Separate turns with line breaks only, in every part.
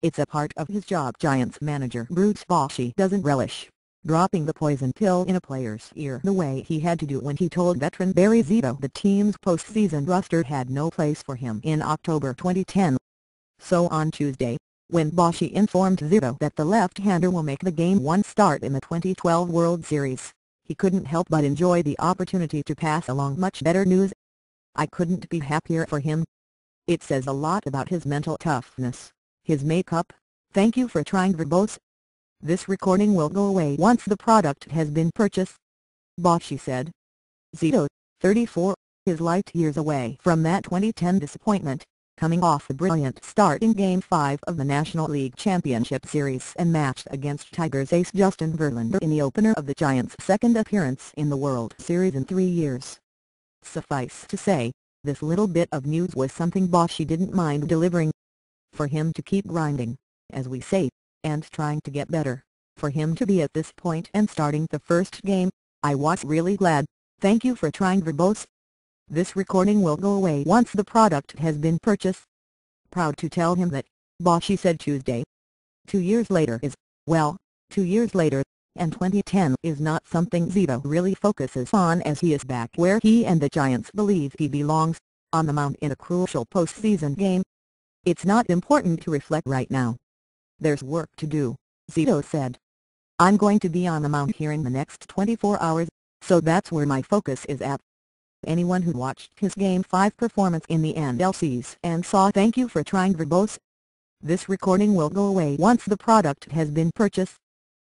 It's a part of his job. Giants manager Bruce Bochy doesn't relish dropping the poison pill in a player's ear the way he had to do when he told veteran Barry Zito the team's postseason roster had no place for him in October 2010. So on Tuesday, when Bochy informed Zito that the left-hander will make the Game 1 start in the 2012 World Series, he couldn't help but enjoy the opportunity to pass along much better news. "I couldn't be happier for him. It says a lot about his mental toughness, his makeup. Thank you for trying verbose. This recording will go away once the product has been purchased," Bochy said. Zito, 34, is light years away from that 2010 disappointment, coming off a brilliant start in Game 5 of the National League Championship Series and matched against Tigers ace Justin Verlander in the opener of the Giants' second appearance in the World Series in 3 years. Suffice to say, this little bit of news was something Bochy didn't mind delivering. For him to keep grinding, as we say, and trying to get better, for him to be at this point and starting the first game, I was really glad. Thank you for trying verbose. This recording will go away once the product has been purchased. Proud to tell him that, Bochy said Tuesday. 2 years later is, well, 2 years later, and 2010 is not something Zito really focuses on as he is back where he and the Giants believe he belongs, on the mound in a crucial postseason game. "It's not important to reflect right now. There's work to do," Zito said. "I'm going to be on the mound here in the next 24 hours, so that's where my focus is at." Anyone who watched his Game 5 performance in the NLCS and saw "Thank you for trying verbose. This recording will go away once the product has been purchased."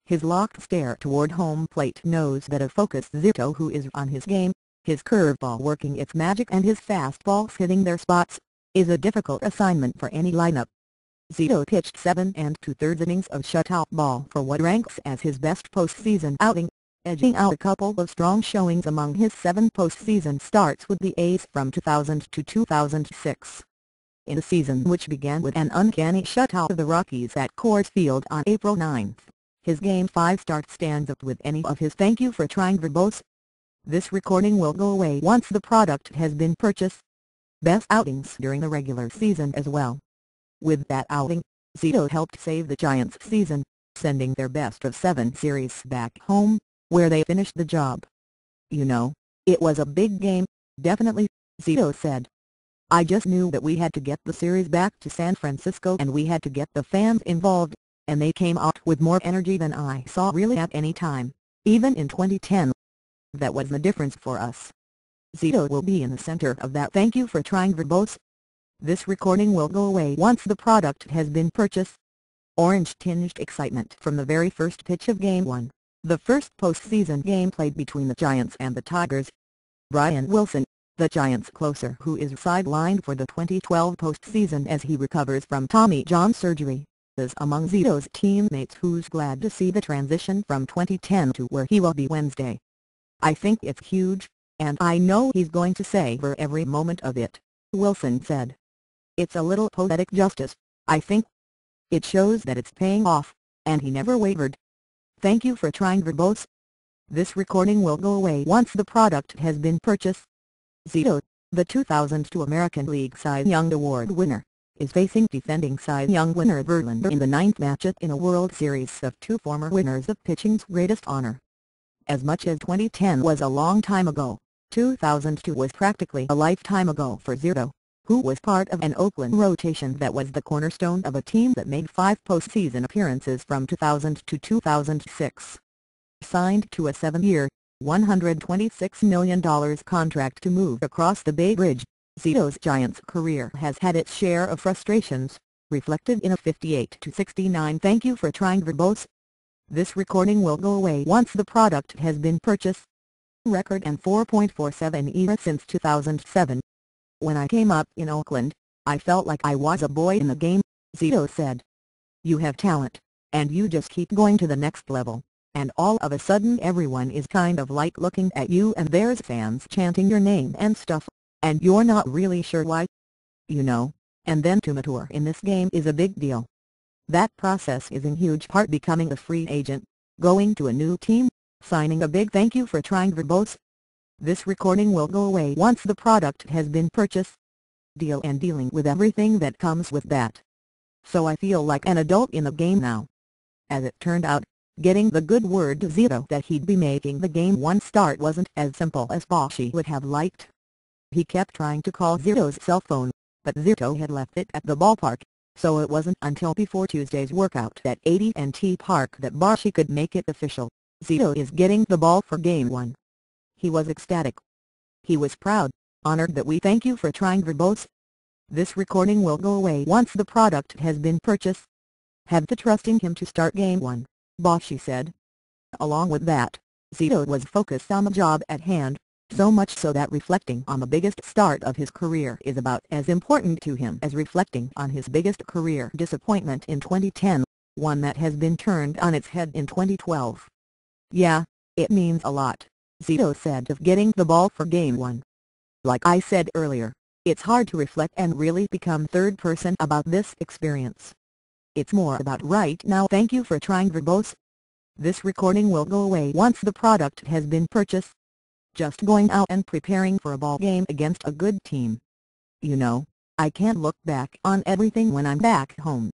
His locked stare toward home plate knows that a focused Zito who is on his game, his curveball working its magic and his fastballs hitting their spots, is a difficult assignment for any lineup. Zito pitched 7 2/3 innings of shutout ball for what ranks as his best postseason outing, edging out a couple of strong showings among his 7 postseason starts with the A's from 2000 to 2006. In a season which began with an uncanny shutout of the Rockies at Coors Field on April 9, his Game 5 start stands up with any of his "Thank you for trying verbose. This recording will go away once the product has been purchased." Best outings during the regular season as well. With that outing, Zito helped save the Giants' season, sending their best-of-7 series back home, where they finished the job. "You know, it was a big game, definitely," Zito said. "I just knew that we had to get the series back to San Francisco and we had to get the fans involved, and they came out with more energy than I saw really at any time, even in 2010. That was the difference for us." Zito will be in the center of that "Thank you for trying verbose. This recording will go away once the product has been purchased." Orange-tinged excitement from the very first pitch of Game 1, the first postseason game played between the Giants and the Tigers. Brian Wilson, the Giants closer who is sidelined for the 2012 postseason as he recovers from Tommy John surgery, is among Zito's teammates who's glad to see the transition from 2010 to where he will be Wednesday. "I think it's huge, and I know he's going to savor every moment of it," Wilson said. "It's a little poetic justice, I think. It shows that it's paying off, and he never wavered. Thank you for trying verbose. This recording will go away once the product has been purchased." Zito, the 2002 American League Cy Young Award winner, is facing defending Cy Young winner Verlander in the 9th matchup in a World Series of 2 former winners of pitching's greatest honor. As much as 2010 was a long time ago, 2002 was practically a lifetime ago for Zito, who was part of an Oakland rotation that was the cornerstone of a team that made 5 postseason appearances from 2000 to 2006. Signed to a 7-year, $126 million contract to move across the Bay Bridge, Zito's Giants career has had its share of frustrations, reflected in a 58-69 "Thank you for trying verbose. This recording will go away once the product has been purchased." Record and 4.47 ERA since 2007. "When I came up in Oakland, I felt like I was a boy in the game," Zito said. "You have talent, and you just keep going to the next level, and all of a sudden everyone is kind of like looking at you and there's fans chanting your name and stuff, and you're not really sure why. You know, and then to mature in this game is a big deal. That process is in huge part becoming a free agent, going to a new team, signing a big thank you for trying verbose. This recording will go away once the product has been purchased. Deal and dealing with everything that comes with that. so I feel like an adult in the game now. As it turned out, getting the good word to Zito that he'd be making the Game 1 start wasn't as simple as Bossy would have liked. He kept trying to call Zito's cell phone, but Zito had left it at the ballpark, so it wasn't until before Tuesday's workout at AT&T Park that Bossy could make it official. Zito is getting the ball for Game 1. He was ecstatic. He was proud, honored that we thank you for trying verbose. This recording will go away once the product has been purchased. Have the trust in him to start Game 1, Bossy said. Along with that, Zito was focused on the job at hand, so much so that reflecting on the biggest start of his career is about as important to him as reflecting on his biggest career disappointment in 2010, one that has been turned on its head in 2012. Yeah, it means a lot, Zito said of getting the ball for Game 1. Like I said earlier, it's hard to reflect and really become third person about this experience. It's more about right now thank you for trying verbose. This recording will go away once the product has been purchased. Just going out and preparing for a ball game against a good team. You know, I can't look back on everything when I'm back home.